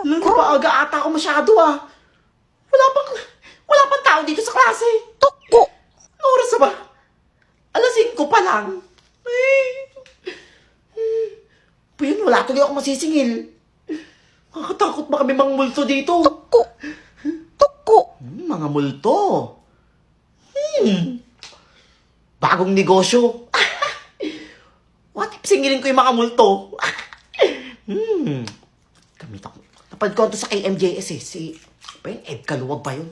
Lalo pa aga ata ako masyado ah. Wala pang tao dito sa klase. Tuko! Ano oras na ba? Alas 5 pa lang. Ay. Puyan, wala tuloy ako masisingil. Nakakatakot ba kami mga multo dito? Tuko! Tuko! Mga multo. Bagong negosyo. What if singilin ko yung mga multo? Kamit ako. Napad ko ito sa KMJS eh. Ba yun? Ed Kaluwag ba yun?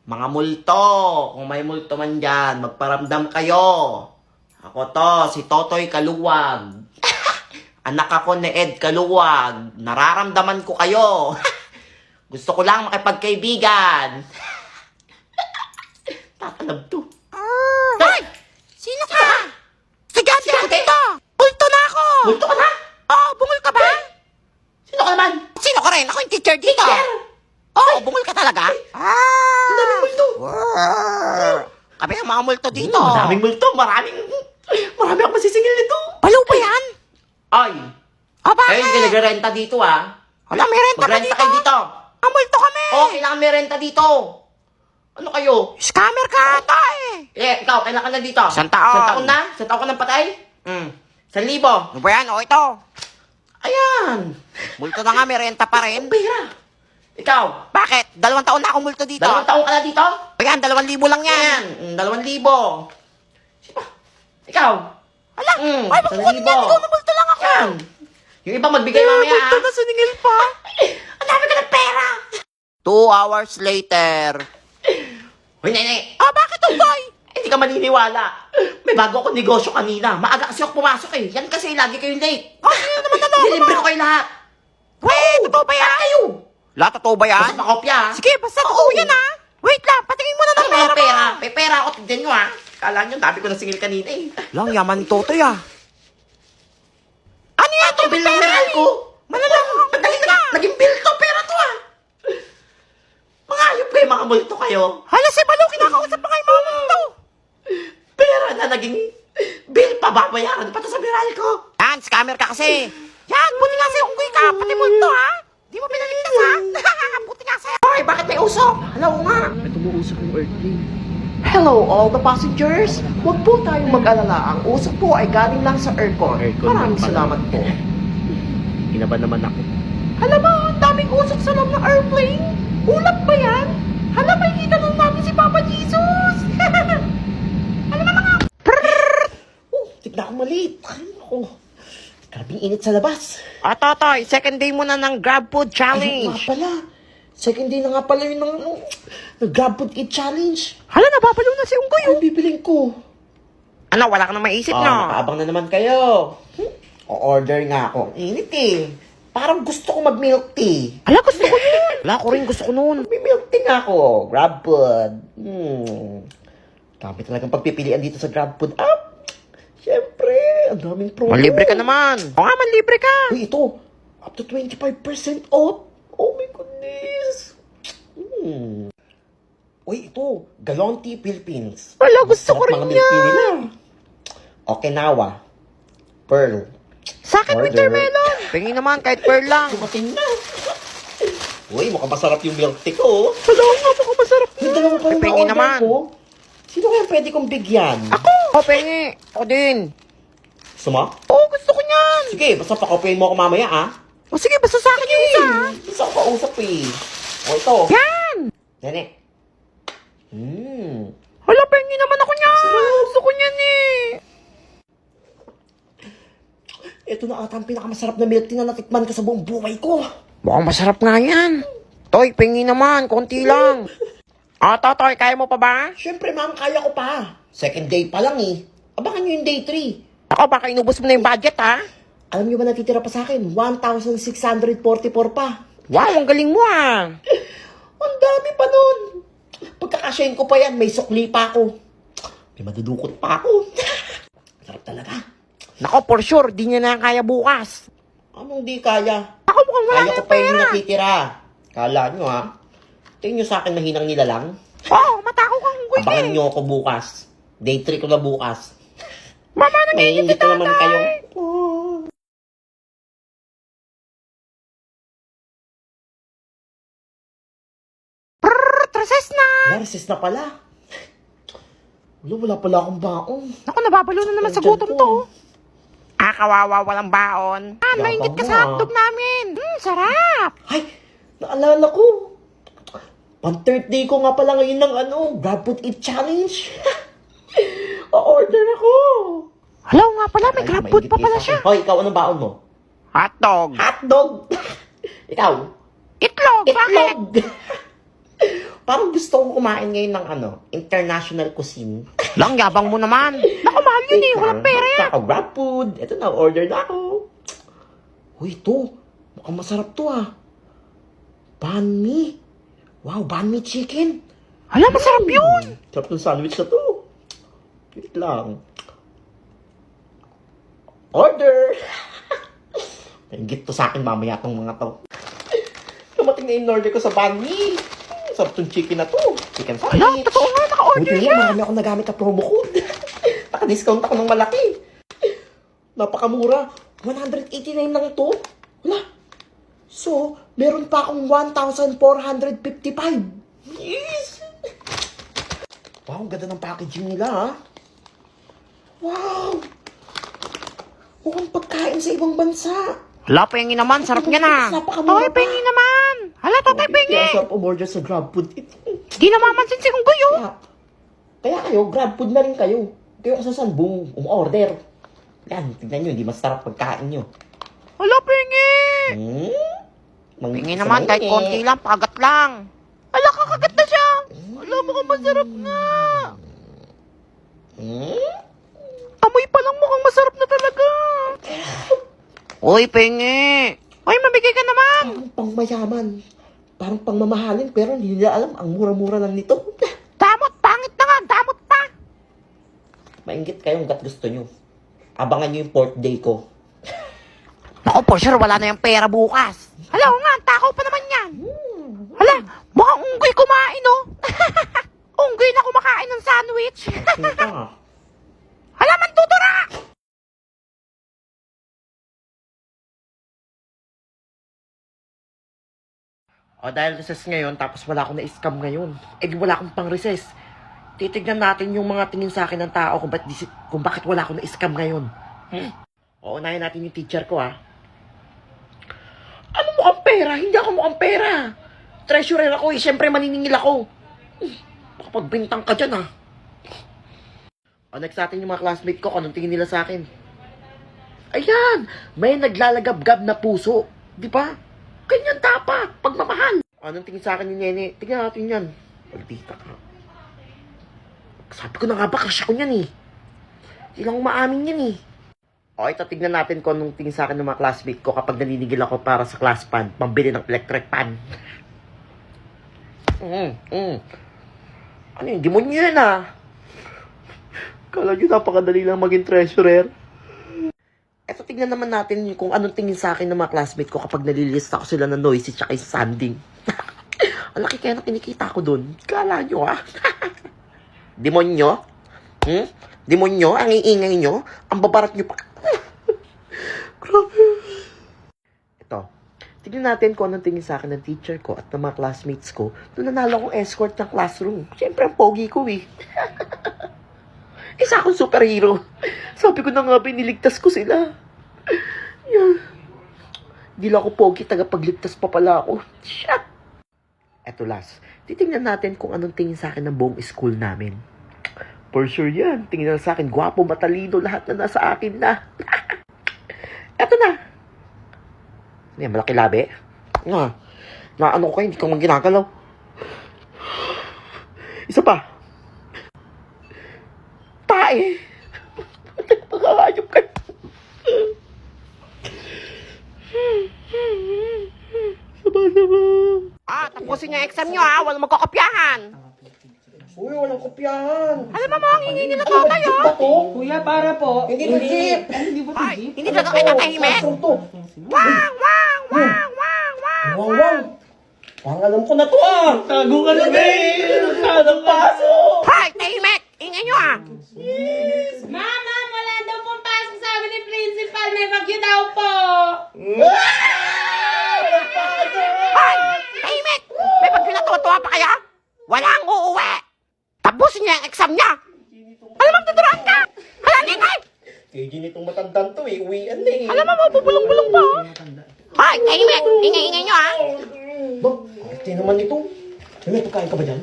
Mga multo. Kung may multo man dyan, magparamdam kayo. Ako to, si Totoy Kaluwag. Anak ako ni Ed Kaluwag. Nararamdaman ko kayo. Gusto ko lang makipagkaibigan. Tatalab to. Hoy! Sino ka? Sigante ako dito! Multo na ako! Multo ka na? Oo, bungol ka ba? Sino ka naman? Sino ka rin? Ako yung teacher dito. Teacher? Oo, bungol ka talaga? Ang daming multo. Kami ang mga multo dito. Maraming multo. Marami akong masisingil nito. Balo ba yan? Ay, Bakit? kayo yung nagre-renta dito ah. Wala, may renta ka Magrenta dito. kayo dito. Ang multo kami. Oo, kailangan may renta dito. Ano kayo? Scammer ka ata eh. Ikaw, kailan ka na dito? Isang taon. Isang taon na? Isang taon ka nang patay? 1,000. Ano ba yan? O ito. Ayan. Multo na nga, may renta pa rin. Pera. Ikaw, Bakit? 2 taon na akong multo dito. 2 taon ka na dito? Ayan, 2,000 lang yan. Ayan, 2,000. Ikaw? Ala, ay, bakit yan? Ikaw na multo lang ako. Yan. Yung iba magbigay mamaya ah. na siningil pa. Ang dami ka ng pera. 2 hours later. Hoy, nene. Bakit Ugoy? Hindi ka maniniwala. May bago ako negosyo kanina. Maaga kasi ako pumasok eh. Yan kasi lagi kayong late. Ano naman naloko mo? Nilibre ko kayo lahat. Wait, totoo ba yan? Lahat kayo. Lahat totoo ba yan? Basta pakopya ah. Sige, basta totoo yan ha. Wait lang, patingin mo na ng Ano pera mga mo. pera? May pera ako. Tignan nyo ah. Kala nyo, dami ko na singil kanina eh. Lang, yaman ni Totoy ah. Ano yan? Ito, bill ng meral ko. Malalang, Madali na. Naging bill to. Pera to ah. Mga ayop kayo, mga multo kayo. Hala, si Balo, kinakausap pa kayo mga multo. Pera na naging bill pa. Babayaran pa to sa meral ko. Yan, scammer ka kasi. Yan, buti nga sa'yo, unggoy ka, pati multo ha. Di mo pinaligtas ha. Buti nga sa'yo. Ay, bakit may usok? Hello nga. May tumuusok yung earthling. Hello, all the passengers. Huwag po tayong mag-alala. Ang usok po ay galing lang sa aircon. Maraming salamat po. Inaban naman ako. Hala ba, ang daming usok sa loob ng airplane. Ulap ba yan? Hala, may kita lang namin si Papa Jesus. Hala na mga... Tignan ako maliit. Ako. Grabing init sa labas. Totoy, second day mo na ng Grab Food Ayun Challenge. nga pala. Second day na nga pala yun ng Grab Food Eat Challenge. Hala, nababalo na si Unggoy. Ano bibiling ko? Ano, wala ka na maisip no? Nakaabang na naman kayo. O-order nga ako. Init eh. Parang gusto ko mag-milk tea. Hala, gusto ko yun. Wala ko rin gusto ko nun. May milk tea nga ako. Grab Food. Dami talagang pagpipilian dito sa Grab Food app. Siyempre, ang daming promo. Manlibre ka naman. O nga, manlibre ka. Uy, ito. Up to 25% off. Oh my goodness. Uy, ito. Galon Tea Philippines. Wala, gusto ko Sarap rin mga milk tea yan. nila. Okinawa. Pearl. Sa akin, Order. wintermelon. Tingin naman, kahit pearl lang. Dumating na. Uy, mukhang masarap yung milk tea ko. Wala nga, mukhang masarap Yung dalawa pa yung Pengi na-order naman. ko. Sino kaya pwede kong bigyan? Ako! O, pengi. Ako din. Gusto mo? Oo, gusto ko niyan. Sige, basta pakopyahin mo ako mamaya, ah. O sige, basta sa akin yung isa. ha? Gusto ko kausap eh. O, ito. Yan! Nene. Hala, pengi naman ako niyan. Gusto ko niyan eh. Ito na ata ang pinakamasarap na milk tea na natikman ko sa buong buhay ko. Mukhang masarap nga yan. Toy, pengi naman. Konti lang. Totoy, kaya mo pa ba? Siyempre, ma'am, kaya ko pa. Second day pa lang eh. Abangan nyo yung day 3. Ako, baka inubos mo na yung budget ha. Alam nyo ba natitira pa sa akin? 1,644 pa. Wow, ang galing mo ah. Ang dami pa nun. Pagkakasyahin ko pa yan, may sukli pa ako. May madudukot pa ako. Sarap talaga. Nako, for sure, di niya na kaya bukas. Anong di kaya? Ako mukhang wala Kaya na ko yung pa yung pera. nakitira. Kala nyo ha? Tingin nyo sa akin mahinang nilalang. Oo, matakaw kang unggoy ka Abangan eh. nyo ako bukas. Day 3 ko na bukas. Mama, May nanginginig hindi kita, ko naman Tay. kayong Recess na! Recess na pala. Wala pala akong baon. Naku, nababalo na naman sa Nandyan gutom po. to. Kawawa, walang baon. Maingit ka Yabang sa mo, hotdog namin. Sarap. Ay, naalala ko. Pan-third day ko nga pala ngayon ng GrabFood Eat Challenge. O-order ako. Hala nga pala, may grab food pa pala siya. Hoy, ikaw anong baon mo? Hotdog. Hotdog. Ikaw? Itlog. Bakit? Itlog. Parang gusto kong kumain ngayon ng international cuisine. Lang, yabang mo naman. Naku, mahal yun eh. Walang pera yan. Kaka-GrabFood. Ito na, order na ako. Uy, ito. Mukhang masarap to Banh mi. Wow, banh mi chicken. Hala, masarap yun. Sarap ng sandwich na to. Wait lang. Order! Nainggit to sa akin mamaya tong mga to. Dumating na yung order ko sa banh mi. Sarap tong chicken na to. Chicken sandwich. Hala, totoo nga, naka-order Buti siya. na, marami akong nagamit na promo code. Naka-discount ako ng malaki. Napakamura. 189 lang to. Wala. So, meron pa akong 1,455. Yes! Wow, ang ganda ng packaging nila, Wow! Mukhang pagkain sa ibang bansa. Hala, pengi naman. Sarap niya na. Napakamura Tatay, pa. pengi naman. Hala, tatay, pengi. Kaya sarap umorder sa GrabFood. Di namamansin si Unggoy, oh. Kaya kayo, GrabFood na rin kayo. Kayo kasi saan umorder. Yan, tignan nyo, hindi masarap pagkain nyo. Hala, pengi. Pengi naman, kahit konti lang, pakagat lang. Hala, kakagat na siya. Hala, mukhang masarap nga. Amoy pa lang mukhang masarap na talaga. Uy, pengi. Uy, mabigay ka naman. Parang pangmayaman. Parang pangmamahalin, pero hindi nila alam, ang mura-mura lang nito. Damot, pangit na nga. Damot pa. Maingit kayong gat gusto nyo. Abangan nyo yung 4th day ko. Naku, for sure, wala na yung pera bukas. Hala, oo nga, takaw pa naman yan. Hala, mukhang unggoy kumain, oh. Unggoy na kumakain ng sandwich. Ika. Hala, mandudura. O dahil recess ngayon, tapos wala akong na-scam ngayon. Di wala akong pang-recess. Titignan natin yung mga tingin sa akin ng tao kung bakit wala akong na-scam ngayon. O, unahin natin yung teacher ko, Ano mukhang pera? Hindi ako mukhang pera. Treasurer ako Siyempre maniningil ako. Makapagbintang ka dyan, O, next natin yung mga classmate ko, kung anong tingin nila sa akin. Ayan! May naglalagab-gab na puso. Di ba? Ganyan dapat, pagmamahal. Anong tingin sa akin ni Nene? Tingnan natin yan. Maldita ka. Sabi ko na nga ba, crush ako niyan Hindi lang umaamin yan O, ito tignan natin kung anong tingin sa akin ng mga classmate ko kapag naninigil ako para sa class pan, pambili ng electric pan. Ano yun? Demonyo yan Kala nyo napakadali lang maging treasurer. Eto, tignan naman natin kung anong tingin sa akin ng mga classmate ko kapag nalilista ko sila ng noisy tsaka yung sanding. Ang laki kaya na kinikita ko dun. Kala nyo, Demonyo? Demonyo? Ang iingay nyo? Ang babarat nyo pa? Grabe. Ito. Tignan natin kung anong tingin sa akin ng teacher ko at ng mga classmates ko nung nanalo akong escort ng classroom. Siyempre, ang pogi ko Isa akong superhero. Sabi ko na nga, biniligtas ko sila. Yan. Di lang ako pogi, tagapagligtas pa pala ako. Shit! Eto last. Titingnan natin kung anong tingin sa akin ng buong school namin. For sure yan. Tingnan sa akin, gwapo, matalino, lahat na nasa akin na. Eto na. Yan, malaki labi. Na ano ko kayo, hindi ko man ginagalaw. Isa pa. Tae. Nakakayop ka. Sama-sama. Tapusin niyo yung exam niyo, Walang magkakopyahan. Uy, walang kopyahan. Alam mo, ang hingi nila tatay, Kuya, para po. Hindi to jeep. Hindi ba Ay, hindi na kayo natahimik. Wang, wang, wang, wang, wang. Wow. Parang alam ko na to Tago ka na, Nagtanong paso. Hoy, tahimik. Ingay niyo, Mama, wala daw pong pasok sabi ni Principal. May bagyo daw po. Hoy, tahimik. May pag pinatuwa pa kaya? walang uuwi. Tapusin niya ang exam niya. Alam mo, tuturuan ka. Hala, Nitay. Eh, ginitong matandang to eh. Uwian na eh. Alam mo, mabubulong-bulong pa. Hoy, kayo mo, ingay-ingay nyo ha. Bak, arte naman ito. May pagkain ka ba dyan?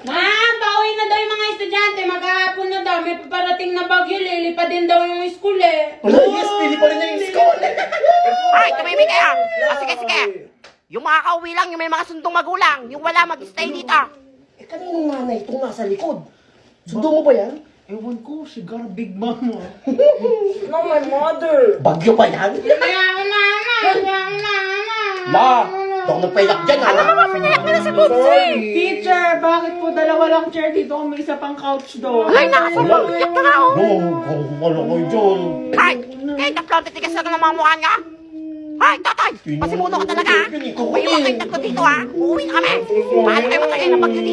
Ma'am, pauwi na daw yung mga estudyante. Maghahapon na daw. May paparating na bagyo. Lilipad din daw yung school eh. Wala, yes, pili pa rin na yung school. Hoy, tumimik kayo. Sige. Yung mga kauwi lang, yung may mga sundong magulang. Yung wala mag-stay dito. Eh, kaninong nanay itong nasa likod? Sundo mo ba yan? Ewan ko, siguro Big Mama. No, my mother. Bagyo ba yan? La, huwag nagpaiyak dyan ha. Alam mo, pinayak nila si Bubsy. Teacher, bakit po dalawa lang chair dito kung may isa pang couch doon? Ay, nakasabang. Iyak na nga, oh. No, kung ano ko dyan. Ay, kahit na plante tigas na ng mga mukha niya. Ay, Totoy, pasimuno ka talaga, ha? May mga kayo dito, ha? Uuwi na kami. Paano kayo matagal na pagdating